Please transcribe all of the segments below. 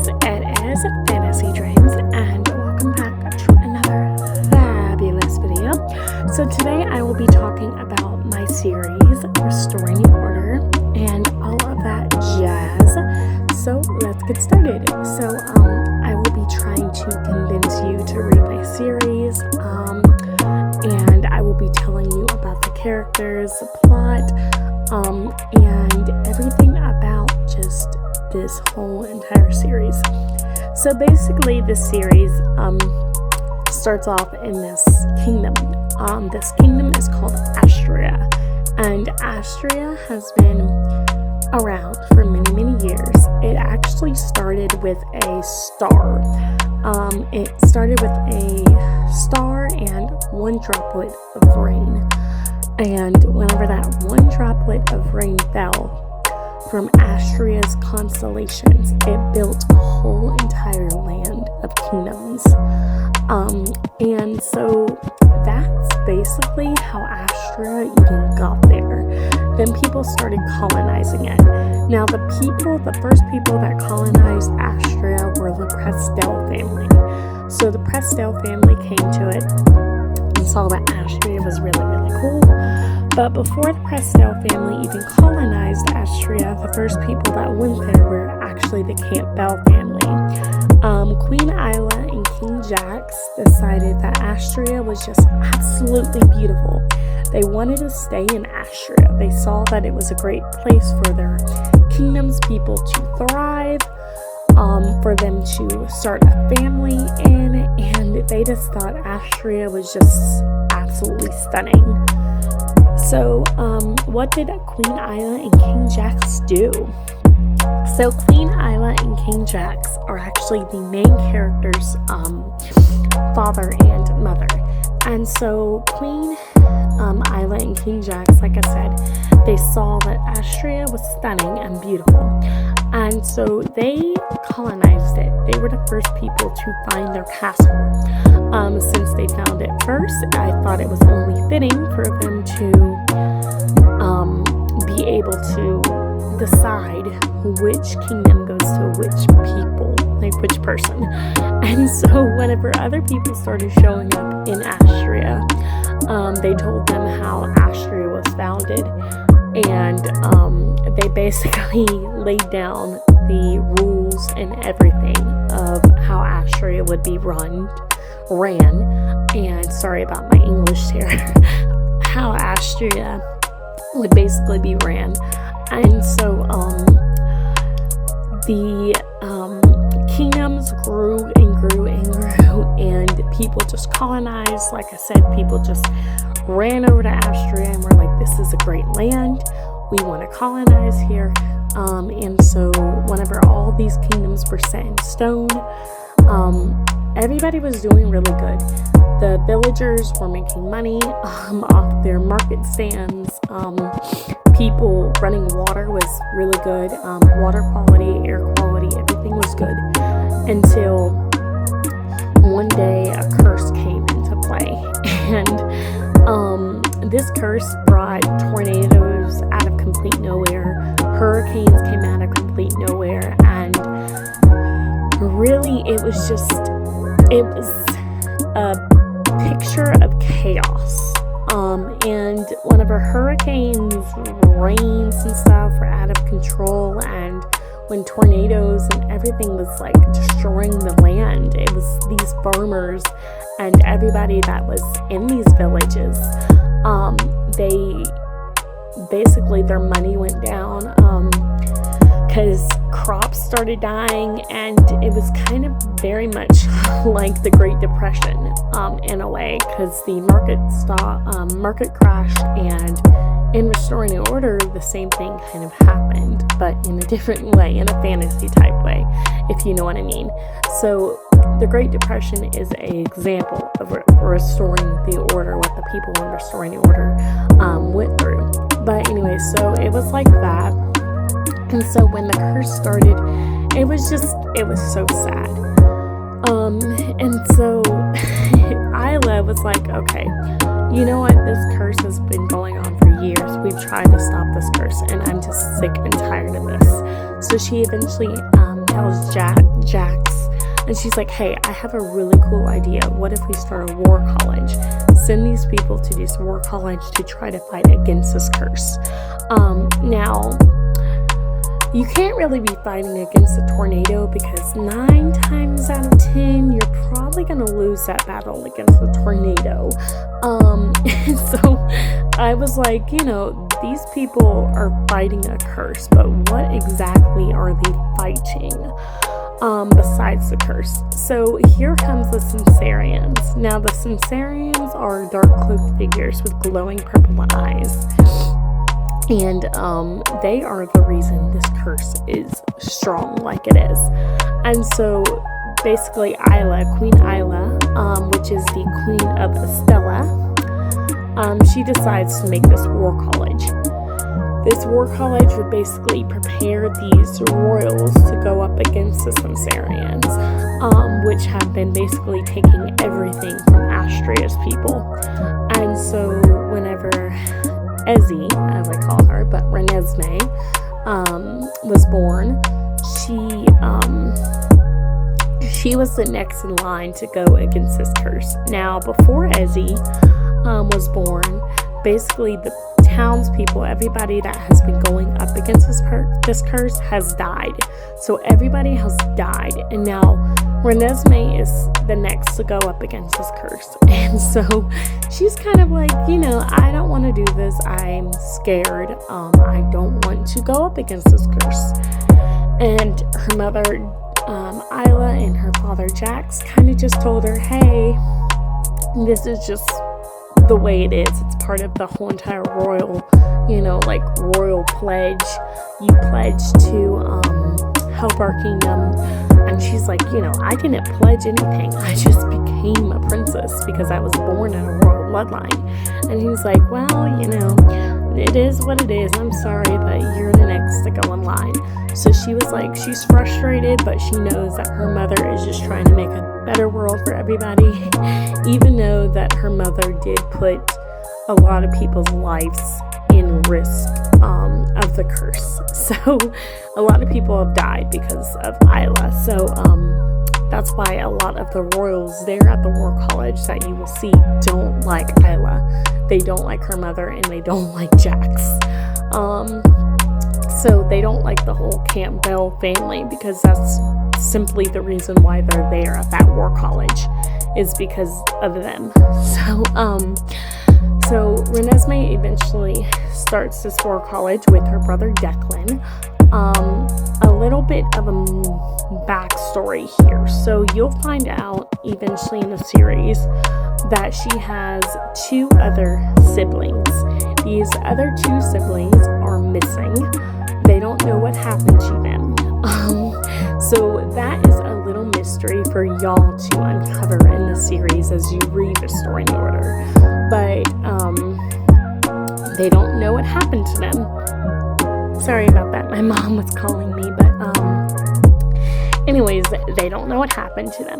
guys, it is Fantasy Dreams and welcome back to another fabulous video. So today I will be talking about my series, Restoring Order, and all of that jazz. So let's get started. So I will be trying to convince you to read my series, and I will be telling you about the characters, the plot, and everything about just this whole entire series. So basically this series starts off in this kingdom. This kingdom is called Astria, and Astria has been around for many years. It actually started with a star. It started with a star and one droplet of rain, and whenever that one droplet of rain fell from Astria's constellations, it built a whole entire land of kingdoms. And so that's basically how Astria even got there. Then people started colonizing it. Now the first people that colonized Astria were the Prestel family. So the Prestel family came to it and saw that Astria was really cool. But before the Prestel family even colonized Astria, the first people that went there were actually the Campbell family. Queen Isla and King Jax decided that Astria was just absolutely beautiful. They wanted to stay in Astria. They saw that it was a great place for their kingdom's people to thrive, for them to start a family in, and they just thought Astria was just absolutely stunning. So, what did Queen Isla and King Jax do? So, Queen Isla and King Jax are actually the main characters' father and mother. And so, Queen Isla and King Jax, like I said, they saw that Astria was stunning and beautiful. And so, they colonized it. They were the first people to find their castle. Since they found it first, I thought it was only fitting for them to be able to decide which kingdom goes to which people, like which person. And so whenever other people started showing up in Astria, they told them how Astria was founded, and they basically laid down the rules and everything of how Astria would be ran, and sorry about my English here, how Astria would basically be ran. And so the kingdoms grew and grew and grew, and people just colonized. Like I said, people just ran over to Astria and were like, this is a great land, we want to colonize here. And so whenever all these kingdoms were set in stone, everybody was doing really good. The villagers were making money off their market stands. People running water was really good. Water quality, air quality, everything was good. Until one day a curse came into play. And this curse brought tornadoes out of complete nowhere. Hurricanes came out of complete nowhere. And really, it was a picture of chaos. And whenever hurricanes, rains and stuff were out of control, and when tornadoes and everything was like destroying the land, it was these farmers and everybody that was in these villages, they basically, their money went down, because crops started dying, and it was kind of very much like the Great Depression, in a way, because the market crashed, and in Restoring Order, the same thing kind of happened, but in a different way, in a fantasy type way, if you know what I mean. So the Great Depression is an example of restoring the order, what the people in Restoring the Order went through. But anyway, so it was like that. And so when the curse started, it was so sad. And so Isla was like, okay, you know what? This curse has been going on for years. We've tried to stop this curse, and I'm just sick and tired of this. So she eventually tells Jax, and she's like, hey, I have a really cool idea. What if we start a war college? Send these people to this war college to try to fight against this curse. Now, you can't really be fighting against a tornado because 9 times out of 10, you're probably going to lose that battle against a tornado. And so I was like, these people are fighting a curse, but what exactly are they fighting besides the curse? So here comes the Sensarians. Now, the Sensarians are dark-cloaked figures with glowing purple eyes. And they are the reason this curse is strong like it is. And so basically Queen Isla, which is the queen of Estella, she decides to make this war college. This war college would basically prepare these royals to go up against the Sensarians, which have been basically taking everything from Astria's people. And so whenever Ezzy, as I call her, but Renesmee, was born, she was the next in line to go against this curse. Now, before Ezzy was born, basically the townspeople, everybody that has been going up against this curse has died. So everybody has died, and now Renesmee is the next to go up against this curse. And so she's kind of like, I don't want to do this. I'm scared. I don't want to go up against this curse. And her mother, Isla, and her father, Jax, kind of just told her, hey, this is just the way it is. It's part of the whole entire royal, royal pledge. You pledge to help our kingdom. And she's like, I didn't pledge anything. I just became a princess because I was born in a royal bloodline. And he's like, well, it is what it is. I'm sorry, but you're the next to go in line. So she was like, she's frustrated, but she knows that her mother is just trying to make a better world for everybody, even though that her mother did put a lot of people's lives in risk of the curse. So a lot of people have died because of Isla. So that's why a lot of the royals there at the war college that you will see don't like Isla. They don't like her mother, and they don't like Jax. So they don't like the whole Campbell family, because that's simply the reason why they're there at that war college, is because of them. So Renesmee eventually starts this war college with her brother Declan. A little bit of a backstory here. So you'll find out eventually in the series that she has 2 other siblings. These other 2 siblings are missing. They don't know what happened to them. So that is a little mystery for y'all to uncover in the series as you read the story in order. But they don't know what happened to them. Sorry about that. My mom was calling me, but anyways, they don't know what happened to them.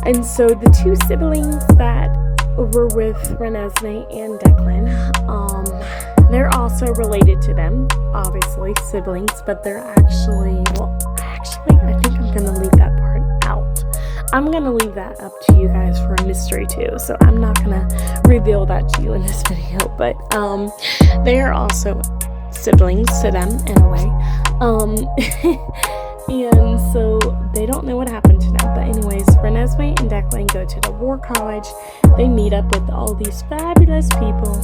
And so the 2 siblings that were with Renesmee and Declan, they're also related to them, obviously siblings, but they're actually, I think I'm gonna leave that part out. I'm gonna leave that up to you guys for a mystery too, so I'm not gonna reveal that to you in this video, but they are also siblings to them in a way. And so they don't know what happened to them. But anyways, Renesmee and Declan go to the war college. They meet up with all these fabulous people.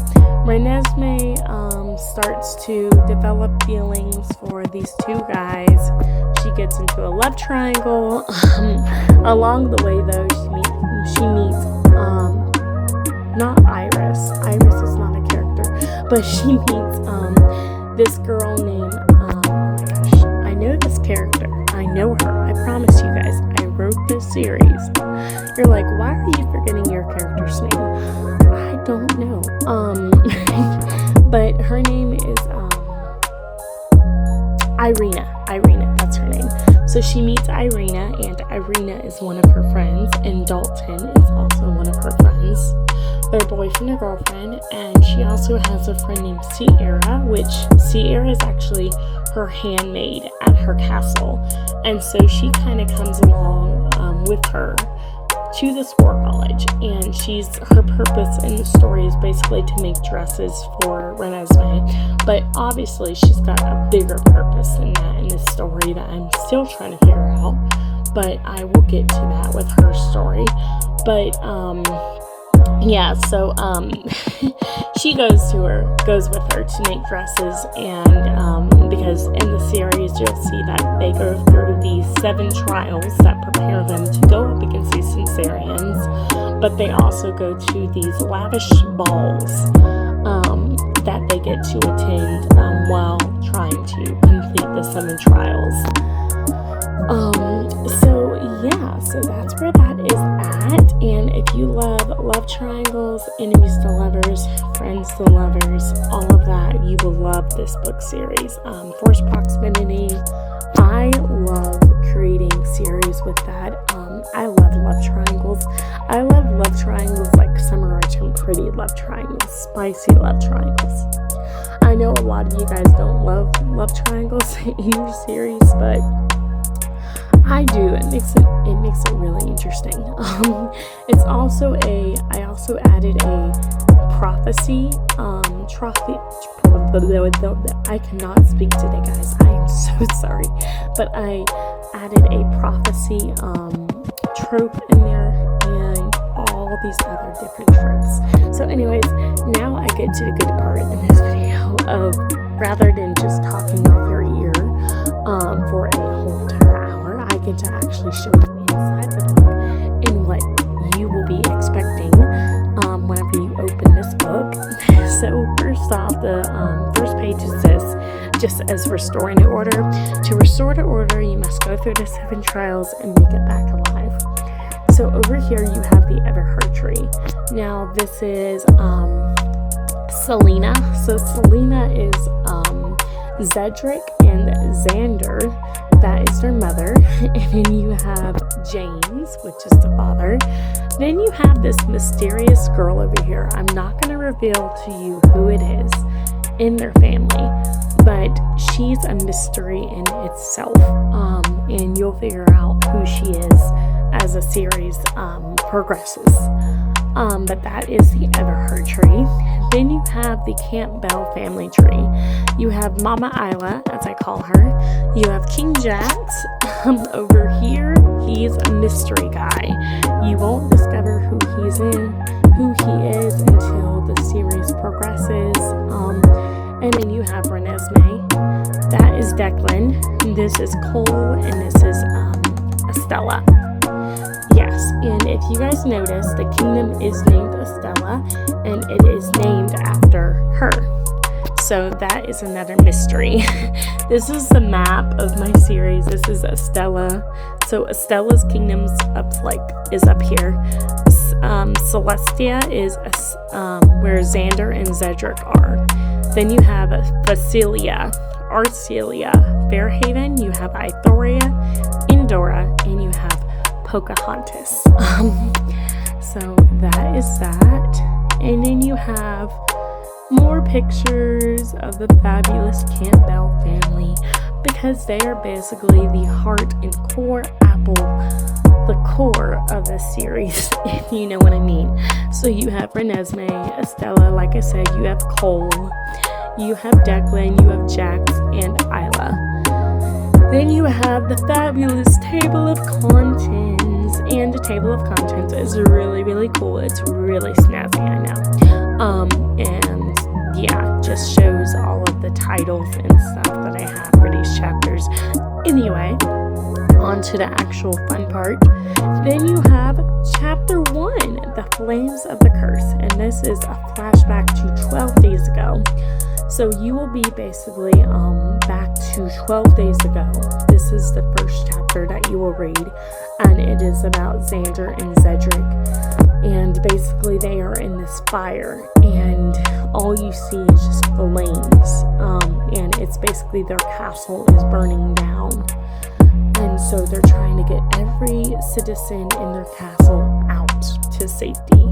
Renesmee starts to develop feelings for these 2 guys. She gets into a love triangle. Along the way, though, she meets not Iris. Iris is not a character, but she meets this girl named I know this character. I know her. I promise you guys. I wrote this series. You're like, why are you forgetting your character's name? I don't know. But her name is Irina. Irina, that's her name. So she meets Irina, and Irina is one of her friends, and Dalton is also one of her friends. their boyfriend or girlfriend, and she also has a friend named Sierra, which Sierra is actually her handmaid at her castle, and so she kind of comes along with her to this war college, and her purpose in the story is basically to make dresses for Renesmee, but obviously she's got a bigger purpose than that in this story that I'm still trying to figure out, but I will get to that with her story. But yeah, so she goes with her to make dresses, and because in the series you'll see that they go through these 7 trials that prepare them to go up against these Censarians, but they also go to these lavish balls that they get to attend while trying to complete the 7 trials. So that's where that is at. And if you love triangles, enemies to lovers, friends to lovers, all of that, you will love this book series. Force proximity, I love creating series with that. I love triangles. I love triangles like Summer Rich and Pretty love triangles, spicy love triangles. I know a lot of you guys don't love triangles in your series, but I do. It makes it really interesting. It's also I also added a prophecy trophy. I cannot speak today, guys. I am so sorry, but I added a prophecy trope in there and all these other different tropes. So anyways, now I get to the good part in this video of, rather than just talking off your ear for a whole entire hour, I get to actually show you inside the book and what you will be expecting whenever you open this book. So first off, the first page is this, just as restoring the order. To restore the order, you must go through the 7 trials and make it back alive. So over here you have the Everheart tree. Now this is Selena. So Selena is Zedric and Xander. That is their mother. And then you have James, which is the father. Then you have this mysterious girl over here. I'm not going to reveal to you who it is in their family, but she's a mystery in itself. And you'll figure out who she is as a series progresses. But that is the Everheart tree. Then you have the Campbell family tree. You have Mama Isla, as I call her. You have King Jax. Over here, he's a mystery guy. You won't discover who he is until the series progresses. And then you have Renesmee. That is Declan. This is Cole, and this is Estella. Yes, and if you guys notice, the kingdom is named Estella, and it is named after her. So that is another mystery. This is the map of my series. This is Estella. So Estella's kingdom's is up here. Celestia is where Xander and Zedric are. Then you have Vasilia, Arcelia, Fairhaven. You have Ithorria, Endora, and you have Pocahontas. So that is that. And then you have more pictures of the fabulous Campbell family, because they are basically the heart and core apple, the core of the series, if you know what I mean. So you have Renesmee, Estella, like I said, you have Cole, you have Declan, you have Jax, and Isla. Then you have the fabulous table of contents, and the table of contents is really, really cool. It's really snazzy, I know. And yeah, just shows all of the titles and stuff that I have for these chapters. Anyway, on to the actual fun part. Then you have chapter 1, The Flames of the Curse, and this is a flashback to 12 days ago. So you will be basically back to 12 days ago. This is the first chapter that you will read, and it is about Xander and Zedric. And basically they are in this fire, and all you see is just flames. And it's basically their castle is burning down. And so they're trying to get every citizen in their castle out to safety.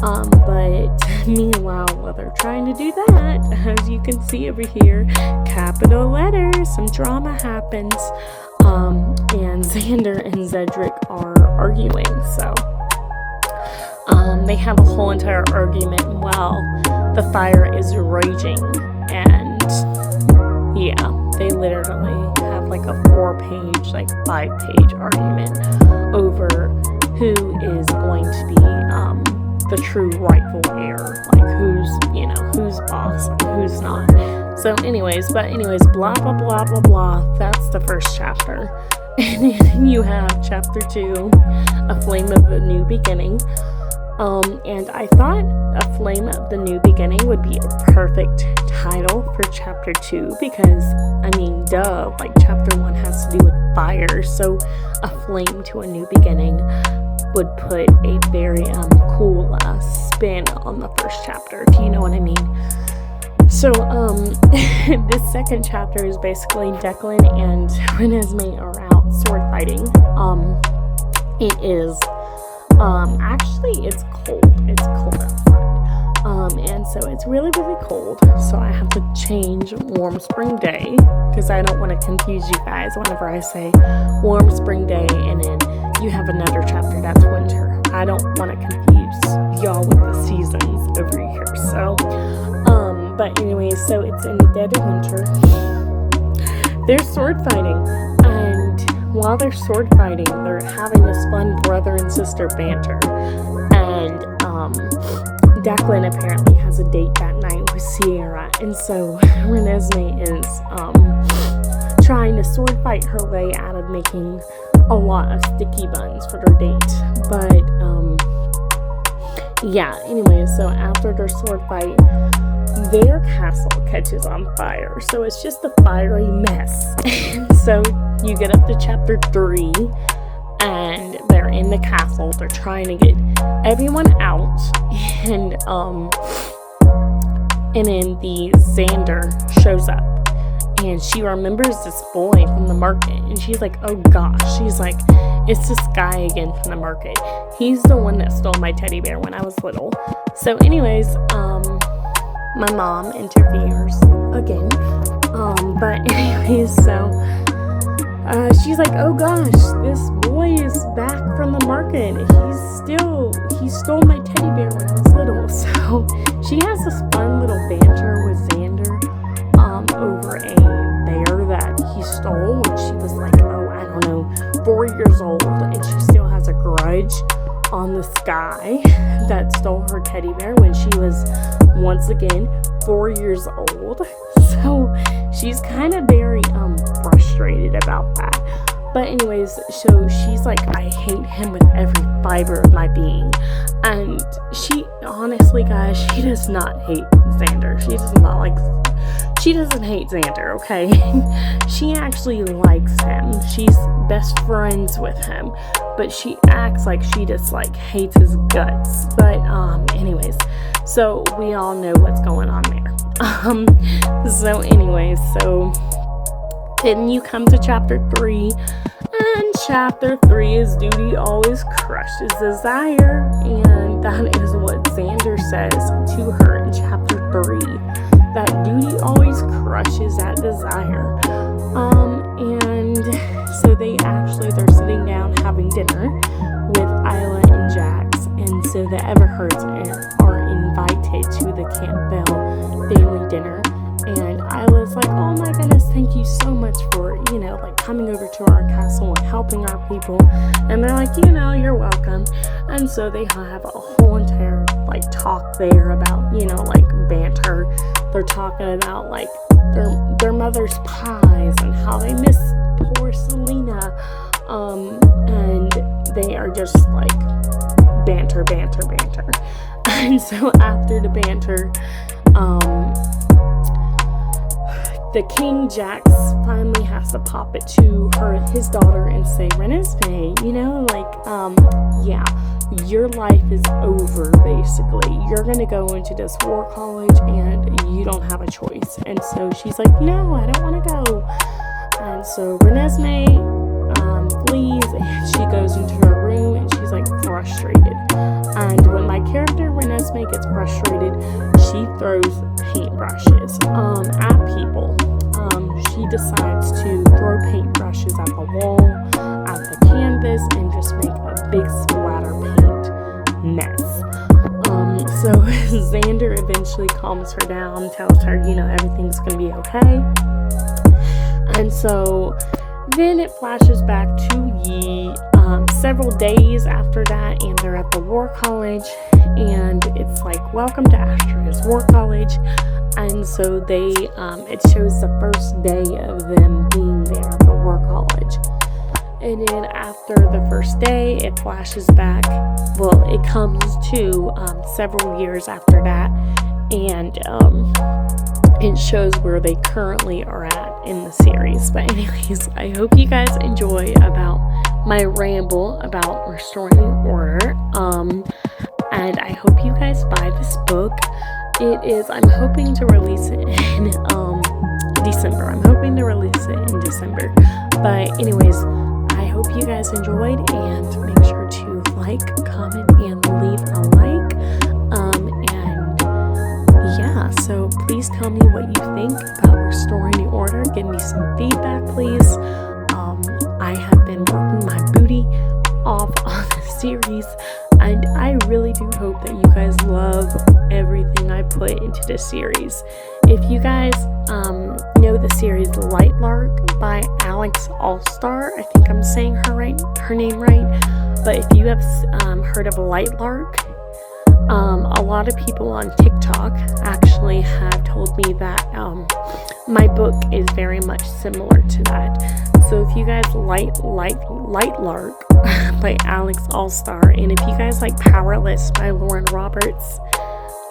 But meanwhile, while they're trying to do that, as you can see over here, capital letters, some drama happens. And Xander and Cedric are arguing. So they have a whole entire argument while the fire is raging. And yeah, they literally have like a 4-page, like 5-page argument over who is going to be the true rightful heir, like who's boss and who's not. So anyways, blah blah blah blah blah. That's the first chapter. And then you have chapter 2, A Flame of the New Beginning. And I thought A Flame of the New Beginning would be a perfect title for chapter 2 because, I mean, duh, like chapter 1 has to do with fire, so A Flame to a New Beginning would put a very cool spin on the first chapter, if you know what I mean. So, this second chapter is basically Declan and Renesmee are out sword fighting. It is, actually, it's cold. It's cold outside. And so it's really, really cold. So I have to change warm spring day because I don't want to confuse you guys whenever I say warm spring day and then you have another chapter that's winter. I don't want to confuse y'all with the seasons over here. So, but anyway, so it's in the dead of winter. They're sword fighting, and while they're sword fighting, they're having this fun brother and sister banter. And Declan apparently has a date that night with Sierra, and so Renesmee is trying to sword fight her way out of making a lot of sticky buns for their date. But yeah, anyway, so after their sword fight, their castle catches on fire. So it's just a fiery mess. So you get up to chapter 3 and they're in the castle. They're trying to get everyone out. And then the Xander shows up. And she remembers this boy from the market. And she's like, oh gosh. She's like, it's this guy again from the market. He's the one that stole my teddy bear when I was little. So anyways, my mom interferes again. But anyways, so she's like, oh gosh, this boy is back from the market. He stole my teddy bear when I was little. So she has this fun little banter with Xander over a bear that he stole when she was like, 4 years old, and she still has a grudge on this guy that stole her teddy bear when she was once again 4 years old. So she's kind of very frustrated about that. But anyways, so she's like, I hate him with every fiber of my being. And she, honestly guys, she does not hate Xander. She doesn't hate Xander, okay? She actually likes him. She's best friends with him. But she acts like she just hates his guts. But anyways, so we all know what's going on there. So anyways, so then you come to chapter 3. And chapter 3 is Duty Always Crushes Desire. And that is what Xander says to her in chapter 3. That duty always crushes that desire. And so they're sitting down having dinner with Isla and Jax. And so the Everhards are invited to the Campbell family dinner. And Isla's like, oh my goodness, thank you so much for, coming over to our castle and helping our people. And they're like, you're welcome. And so they have a whole entire, talk there about, banter. They're talking about, their mother's pies and how they miss poor Selena. And they are just, banter. And so after the banter, the King Jax finally has to pop it to his daughter and say, Renesmee, your life is over, basically. You're going to go into this war college and you don't have a choice. And so she's like, no, I don't want to go. And so Renesmee frustrated. And when my character Renesmee gets frustrated, she throws paintbrushes at people. She decides to throw paintbrushes at the wall, at the canvas, and just make a big splatter paint mess. So Xander eventually calms her down, tells her, everything's going to be okay. And so then it flashes back to Yi several days after that, and they're at the War College, and it's like, welcome to Astria's War College. And so it shows the first day of them being there at the War College. And then after the first day, it flashes back. Well, it comes to several years after that, and it shows where they currently are at in the series. But anyways, I hope you guys enjoy about my ramble about Restoring Order. And I hope you guys buy this book. I'm hoping to release it in December. I'm hoping to release it in December. But anyways, I hope you guys enjoyed, and make sure to like, comment, and leave a like. So please tell me what you think about Restoring the Order. Give me some feedback, please. I have been working my booty off on the series, and I really do hope that you guys love everything I put into this series. If you guys know the series Light Lark by Alex Allstar, I think I'm saying her name right. But if you have heard of Light Lark, a lot of people on TikTok actually have told me that my book is very much similar to that. So if you guys like Light Lark by Alex Allstar, and if you guys like Powerless by Lauren Roberts,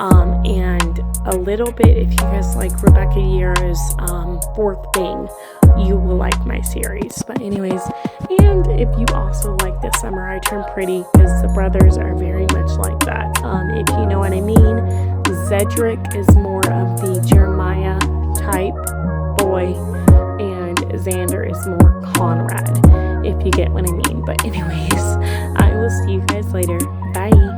and a little bit if you guys like Rebecca Yarros's Fourth Thing, you will like my series. But anyways, and if you also like The Summer I Turned Pretty, because the brothers are very much like that, if you know what I mean. Cedric is more of the Jeremiah type boy, and Xander is more Conrad, if you get what I mean. But anyways, I will see you guys later. Bye.